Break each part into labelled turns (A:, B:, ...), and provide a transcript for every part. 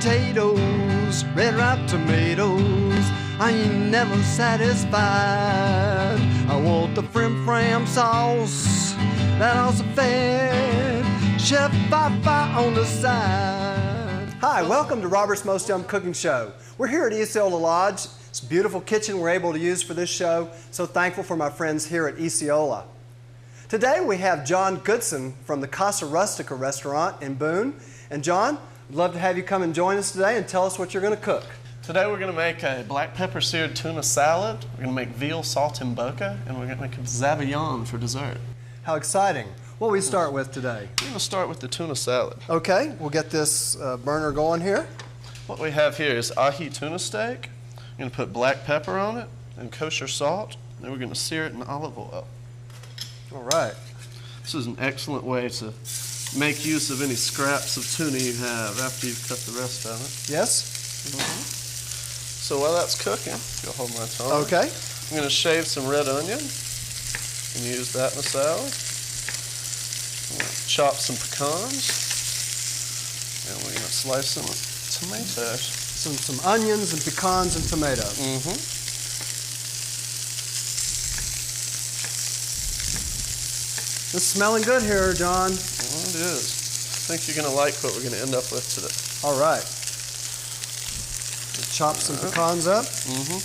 A: potatoes, red ripe tomatoes. I ain't never satisfied. I want the frim sauce, that also fed. Chef Fi-Fi on the side. Hi, welcome to Robert's Mostyum Cooking Show. We're here at Eseeola Lodge. It's a beautiful kitchen we're able to use for this show. So thankful for my friends here at Eseeola. Today we have John Goodson from the Casa Rustica restaurant in Boone. And John, I'd love to have you come and join us today and tell us what you're going to cook.
B: Today we're going to make a black pepper seared tuna salad. We're going to make veal saltimbocca, and we're going to make a Zabaione for dessert.
A: How exciting. What will we start with today?
B: We're going to start with the tuna salad.
A: Okay, we'll get this burner going here.
B: What we have here is ahi tuna steak. We're going to put black pepper on it and kosher salt. Then we're going to sear it in olive oil.
A: All right.
B: This is an excellent way to make use of any scraps of tuna you have after you've cut the rest of it.
A: Yes?
B: Mm-hmm. So while that's cooking, you'll hold my tongue.
A: Okay.
B: I'm going to shave some red onion and use that in the salad. Chop some pecans, and we're going to slice some tomatoes.
A: Some onions and pecans and tomatoes.
B: Mm-hmm.
A: It's smelling good here, John.
B: Well, it is. I think you're going to like what we're going to end up with today.
A: All right. We'll chop some pecans up.
B: Mm-hmm.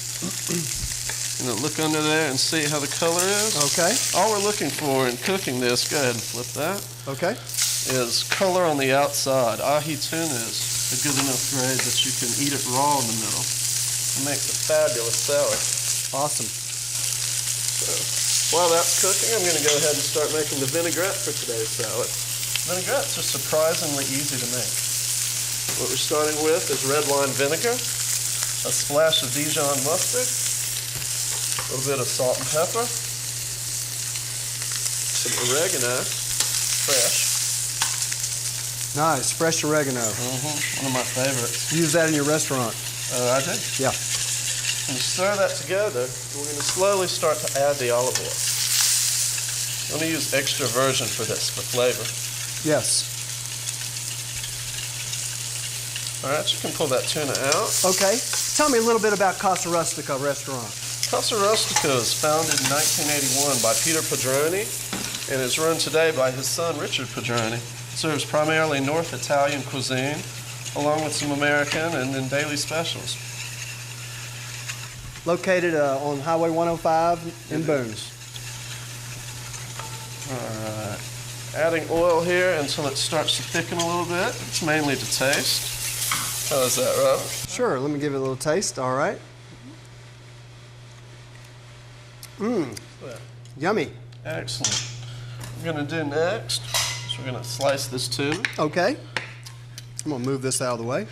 B: Look under there and see how the color is.
A: Okay.
B: All we're looking for in cooking this, go ahead and flip that.
A: Okay.
B: Is color on the outside. Ahi tuna is a good enough grade that you can eat it raw in the middle. It makes a fabulous salad.
A: Awesome.
B: So, while that's cooking, I'm going to go ahead and start making the vinaigrette for today's salad. Vinaigrettes are surprisingly easy to make. What we're starting with is red wine vinegar, a splash of Dijon mustard, a little bit of salt and pepper, some oregano, fresh.
A: Nice, fresh oregano.
B: Mm-hmm. One of my favorites.
A: You use that in your restaurant?
B: I do.
A: Yeah.
B: And you stir that together, and we're going to slowly start to add the olive oil. I'm going to use extra virgin for this, for flavor.
A: Yes.
B: All right, you can pull that tuna out.
A: Okay. Tell me a little bit about Casa Rustica restaurant.
B: Casa Rustica was founded in 1981 by Peter Padroni and is run today by his son, Richard Padroni. It serves primarily North Italian cuisine, along with some American and then daily specials.
A: Located on Highway 105 in Boone.
B: All right. Adding oil here until it starts to thicken a little bit. It's mainly to taste. How is that, Robert?
A: Sure, let me give it a little taste. All right. Mmm, yummy.
B: Excellent. What we're going to do next is we're going to slice this tuna.
A: Okay. I'm going to move this out of the way.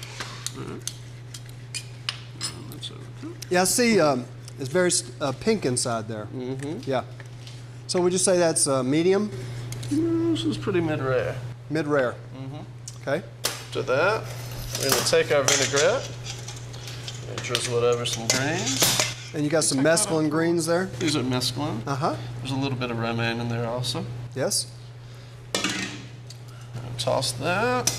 A: Yeah, I see it's very pink inside there.
B: Mm-hmm.
A: Yeah. So would you say that's medium?
B: This is pretty mid-rare.
A: Mid-rare.
B: Mm-hmm.
A: Okay.
B: After that, we're going to take our vinaigrette and drizzle it over some greens.
A: And you got some mesclun greens there?
B: These are mesclun.
A: Uh-huh.
B: There's a little bit of romaine in there also.
A: Yes.
B: And toss that.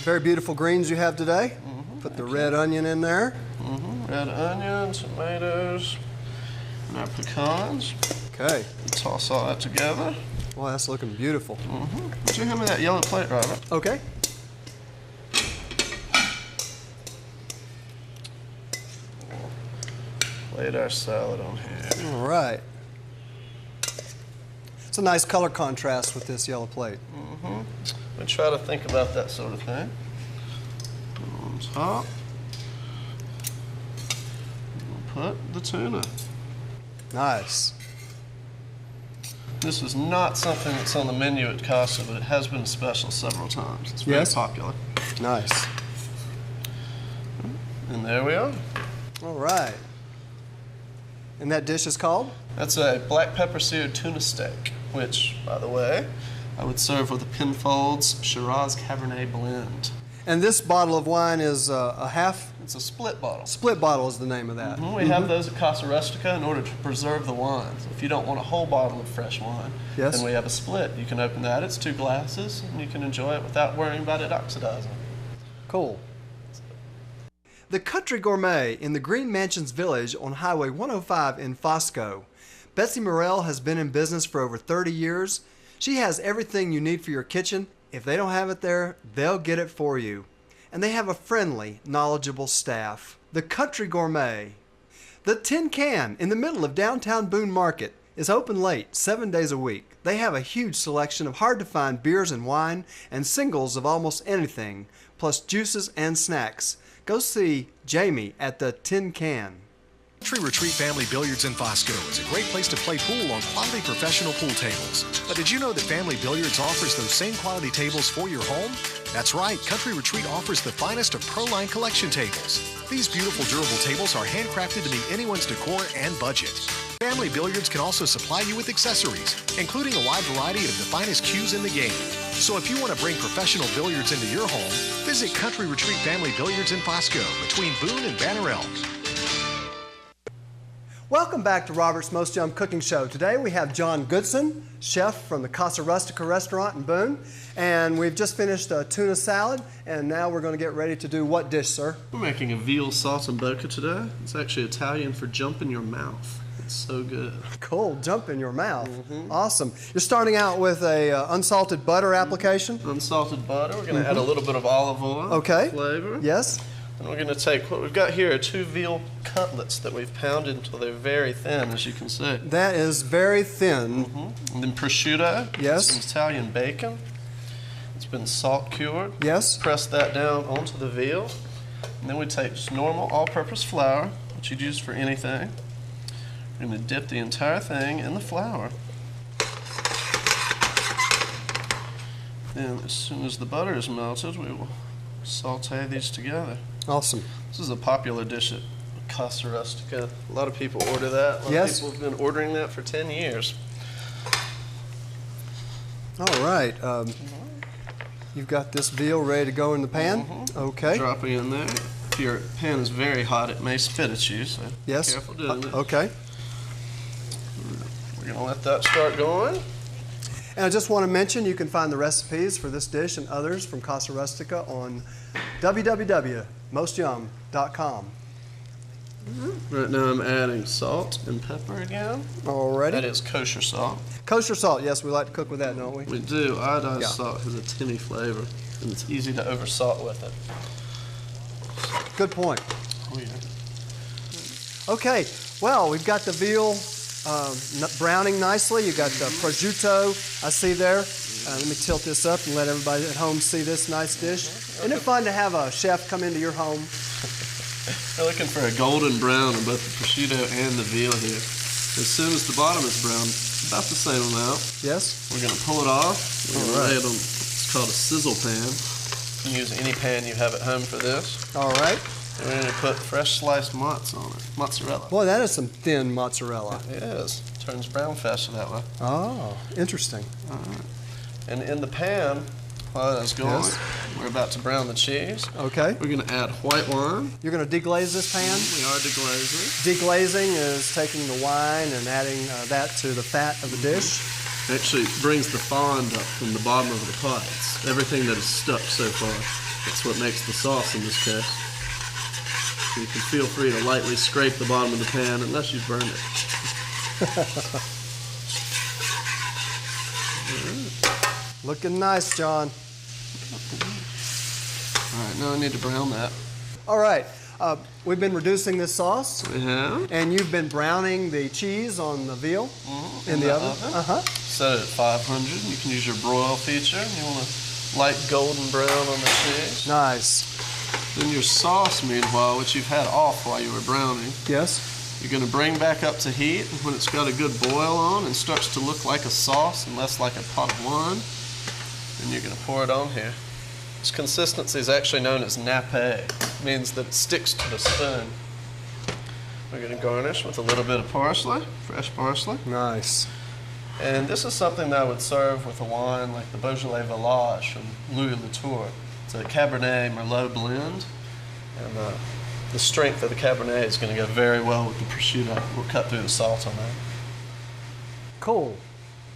A: Very beautiful greens you have today.
B: Mm-hmm.
A: Put the red onion in there.
B: Mm-hmm. Red onion, tomatoes, and our pecans.
A: Okay.
B: And toss all that together.
A: Well, that's looking beautiful.
B: Mm-hmm. Would you hand me that yellow plate, Robert?
A: Okay.
B: Laid our salad on here.
A: All right. It's a nice color contrast with this yellow plate.
B: Mm-hmm. We try to think about that sort of thing. On top, we'll put the tuna.
A: Nice.
B: This is not something that's on the menu at Casa, but it has been a special several times. It's very popular.
A: Nice.
B: And there we are.
A: All right. And that dish is called?
B: That's a black pepper seared tuna steak, which, by the way, I would serve with a Penfolds Shiraz Cabernet blend.
A: And this bottle of wine is a half?
B: It's a split bottle.
A: Split bottle is the name of that.
B: Mm-hmm. We have those at Casa Rustica in order to preserve the wine. So if you don't want a whole bottle of fresh wine, then we have a split. You can open that. It's 2 glasses, and you can enjoy it without worrying about it oxidizing.
A: Cool. The Country Gourmet in the Green Mansions Village on Highway 105 in Fosco. Betsy Morrell has been in business for over 30 years. She has everything you need for your kitchen. If they don't have it there, they'll get it for you. And they have a friendly, knowledgeable staff. The Country Gourmet. The Tin Can in the middle of downtown Boone Market is open late, 7 days a week. They have a huge selection of hard-to-find beers and wine and singles of almost anything, plus juices and snacks. Go see Jamie at the Tin Can.
C: Country Retreat Family Billiards in Fosco is a great place to play pool on quality professional pool tables. But did you know that Family Billiards offers those same quality tables for your home? That's right, Country Retreat offers the finest of Pro-Line collection tables. These beautiful durable tables are handcrafted to meet anyone's decor and budget. Family Billiards can also supply you with accessories, including a wide variety of the finest cues in the game. So if you want to bring professional billiards into your home, visit Country Retreat Family Billiards in Fosco between Boone and Banner Elk.
A: Welcome back to Robert's Mostyum Cooking Show. Today we have John Goodson, chef from the Casa Rustica restaurant in Boone, and we've just finished a tuna salad, and now we're going to get ready to do what dish, sir?
B: We're making a Veal Saltimbocca today. It's actually Italian for jump in your mouth. It's so good.
A: Cool, jump in your mouth. Awesome. You're starting out with a unsalted butter application?
B: Unsalted butter. We're going to add a little bit of olive oil.
A: Okay.
B: Flavor.
A: Yes.
B: And we're going to take what we've got here are 2 veal cutlets that we've pounded until they're very thin, as you can see.
A: That is very thin.
B: And then prosciutto.
A: Yes.
B: Some Italian bacon. It's been salt cured.
A: Yes.
B: Press that down onto the veal. And then we take just normal all-purpose flour, which you'd use for anything. We're going to dip the entire thing in the flour. Then as soon as the butter is melted, we will saute these together.
A: Awesome.
B: This is a popular dish at Casa Rustica. A lot of people order that. A lot of people have been ordering that for 10 years.
A: All right. You've got this veal ready to go in the pan? Okay.
B: Dropping in there. If your pan is very hot, it may spit at you, so be careful doing it.
A: Okay.
B: We're going to let that start going.
A: And I just want to mention you can find the recipes for this dish and others from Casa Rustica on www.mostyum.com.
B: Right now I'm adding salt and pepper again.
A: Alrighty.
B: That is kosher salt.
A: Kosher salt, yes, we like to cook with that, don't we?
B: We do. Iodized salt has a tinny flavor, and it's easy to over salt with it.
A: Good point.
B: Oh, yeah.
A: Okay, well, we've got the veal browning nicely. You've got the prosciutto, I see there. Let me tilt this up and let everybody at home see this nice dish. Isn't it fun to have a chef come into your home?
B: We're looking for a golden brown on both the prosciutto and the veal here. As soon as the bottom is brown, about the same amount.
A: Yes.
B: We're going to pull it off. We're going to lay it on what's called a sizzle pan. You can use any pan you have at home for this.
A: All right.
B: And we're going to put fresh sliced mozz on it. Mozzarella.
A: Boy, that is some thin mozzarella.
B: It is. Turns brown faster that way.
A: Oh, interesting.
B: All right. And in the pan, while that's going, we're about to brown the cheese.
A: Okay.
B: We're going to add white wine.
A: You're going to deglaze this pan?
B: We are deglazing.
A: Deglazing is taking the wine and adding that to the fat of the dish.
B: Actually, it brings the fond up from the bottom of the pot. It's everything that is stuck so far. That's what makes the sauce in this case. So you can feel free to lightly scrape the bottom of the pan unless you've burned it.
A: Looking nice, John.
B: All right, now I need to brown that.
A: All right. We've been reducing this sauce.
B: We have.
A: And you've been browning the cheese on the veal in the oven.
B: Set it at 500. You can use your broil feature. You want a light golden brown on the cheese.
A: Nice.
B: Then your sauce, meanwhile, which you've had off while you were browning.
A: Yes.
B: You're going to bring back up to heat. And when it's got a good boil on and starts to look like a sauce and less like a pot of wine, then you're going to pour it on here. This consistency is actually known as nappe. It means that it sticks to the spoon. We're going to garnish with a little bit of parsley, fresh parsley.
A: Nice.
B: And this is something that I would serve with a wine like the Beaujolais Veal Saltimbocca from Louis Latour. It's a Cabernet Merlot blend. And the strength of the Cabernet is going to go very well with the prosciutto. We'll cut through the salt on that.
A: Cool.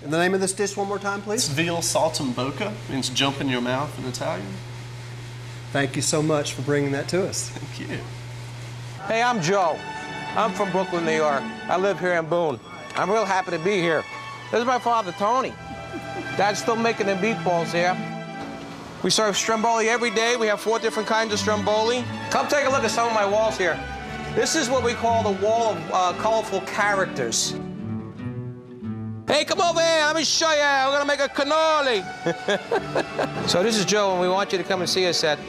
A: And the name of this dish one more time, please?
B: It's Veal Saltimbocca. Means jump in your mouth in Italian.
A: Thank you so much for bringing that to us.
B: Thank you.
D: Hey, I'm Joe. I'm from Brooklyn, New York. I live here in Boone. I'm real happy to be here. This is my father, Tony. Dad's still making the meatballs here. We serve stromboli every day. We have 4 different kinds of stromboli. Come take a look at some of my walls here. This is what we call the wall of colorful characters. Hey, come over here. Let me show you. We're going to make a cannoli. So this is Joe, and we want you to come and see us at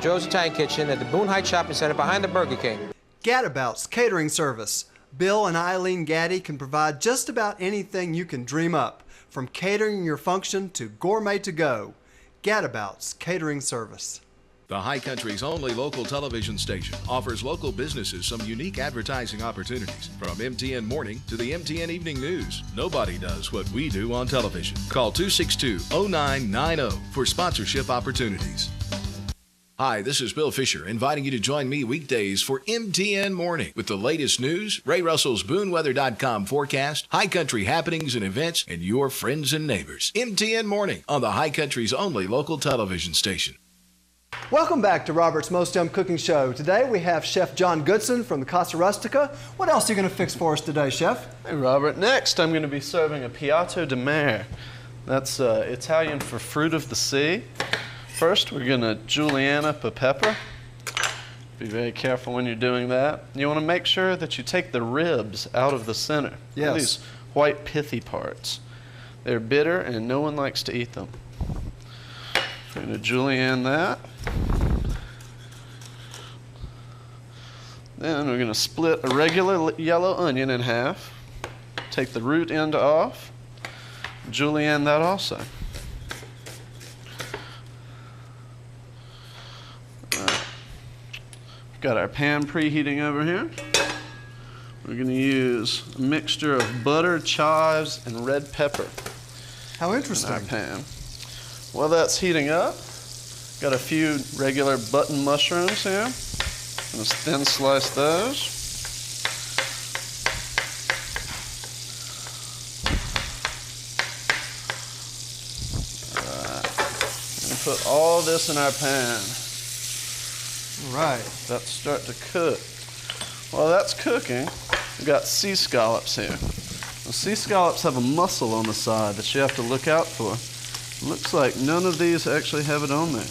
D: Joe's Italian Kitchen at the Boone Heights Shopping Center behind the Burger King.
A: Gadabout's Catering Service. Bill and Eileen Gaddy can provide just about anything you can dream up, from catering your function to gourmet to go. Gadabout's Catering Service.
C: The High Country's only local television station offers local businesses some unique advertising opportunities. From MTN Morning to the MTN Evening News, nobody does what we do on television. Call 262-0990 for sponsorship opportunities. Hi, this is Bill Fisher, inviting you to join me weekdays for MTN Morning with the latest news, Ray Russell's BooneWeather.com forecast, High Country happenings and events, and your friends and neighbors. MTN Morning on the High Country's only local television station.
A: Welcome back to Robert's Mostyum Cooking Show. Today we have Chef John Goodson from the Casa Rustica. What else are you going to fix for us today, Chef?
B: Hey, Robert. Next, I'm going to be serving a Piccata di Mare. That's Italian for fruit of the sea. First, we're going to julienne up a pepper. Be very careful when you're doing that. You want to make sure that you take the ribs out of the center.
A: Yes.
B: These white pithy parts. They're bitter and no one likes to eat them. We're going to julienne that. Then we're going to split a regular yellow onion in half. Take the root end off. Julienne that also. We've got our pan preheating over here. We're going to use a mixture of butter, chives, and red pepper.
A: How interesting.
B: In our pan. While that's heating up, got a few regular button mushrooms here. I'm going to thin slice those. And put all this in our pan.
A: All right.
B: That's start to cook. While that's cooking, we've got sea scallops here. The sea scallops have a muscle on the side that you have to look out for. Looks like none of these actually have it on there.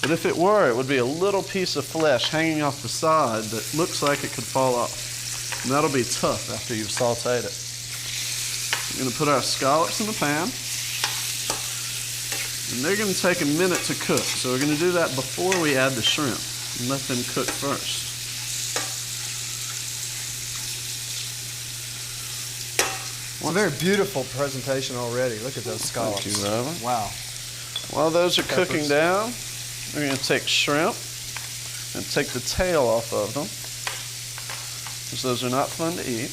B: But if it were, it would be a little piece of flesh hanging off the side that looks like it could fall off. And that'll be tough after you've sauteed it. We're going to put our scallops in the pan. And they're going to take a minute to cook. So we're going to do that before we add the shrimp and let them cook first.
A: It's a very beautiful presentation already. Look at those scallops.
B: Thank you, Robert.
A: Wow.
B: While those are cooking down, we're going to take shrimp and take the tail off of them, because those are not fun to eat.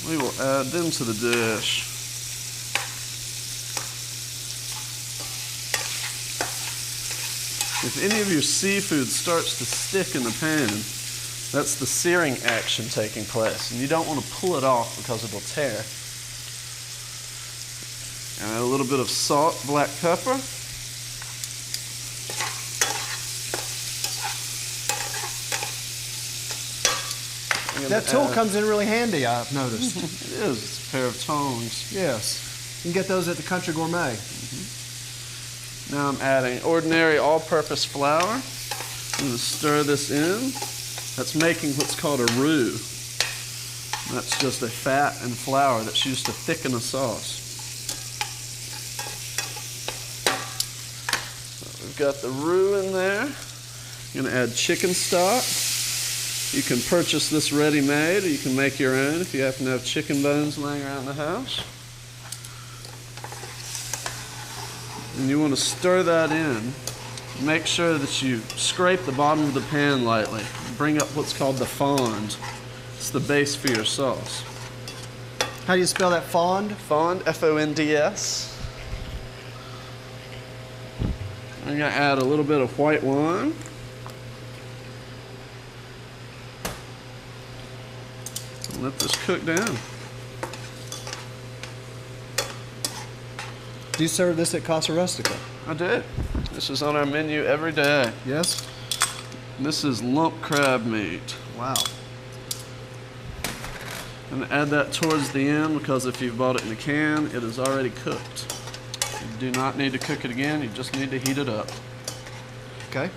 B: We will add them to the dish. If any of your seafood starts to stick in the pan, that's the searing action taking place, and you don't want to pull it off because it'll tear. Add a little bit of salt, black pepper.
A: That tool comes in really handy, I've noticed.
B: It is. It's a pair of tongs.
A: Yes. You can get those at the Country Gourmet.
B: Now I'm adding ordinary all-purpose flour. I'm going to stir this in. That's making what's called a roux. That's just a fat and flour that's used to thicken a sauce. So we've got the roux in there. I'm going to add chicken stock. You can purchase this ready-made, or you can make your own if you happen to have chicken bones laying around the house. And you want to stir that in. Make sure that you scrape the bottom of the pan lightly. Bring up what's called the fond. It's the base for your sauce.
A: How do you spell that, fond?
B: Fond, F-O-N-D-S. I'm going to add a little bit of white wine. And let this cook down.
A: Do you serve this at Casa Rustica?
B: I do. This is on our menu every day.
A: Yes?
B: This is lump crab meat.
A: Wow.
B: And add that towards the end because if you've bought it in a can, it is already cooked. You do not need to cook it again, you just need to heat it up.
A: Okay.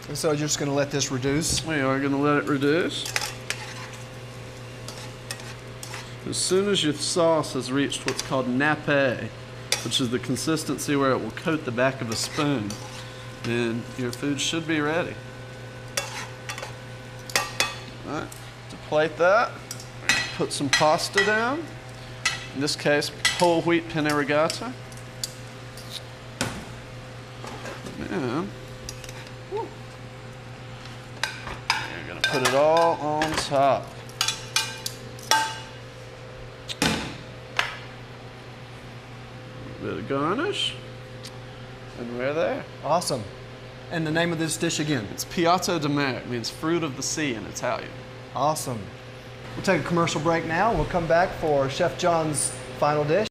A: And so you're just going to let this reduce?
B: We are going to let it reduce. As soon as your sauce has reached what's called nappe, which is the consistency where it will coat the back of a spoon, then your food should be ready. All right, to plate that, put some pasta down. In this case, whole wheat penne rigata. And you're going to put it all on top. A bit of garnish, and we're there.
A: Awesome. And the name of this dish again?
B: It's Piccata di Mare. It means fruit of the sea in Italian.
A: Awesome. We'll take a commercial break now. We'll come back for Chef John's final dish.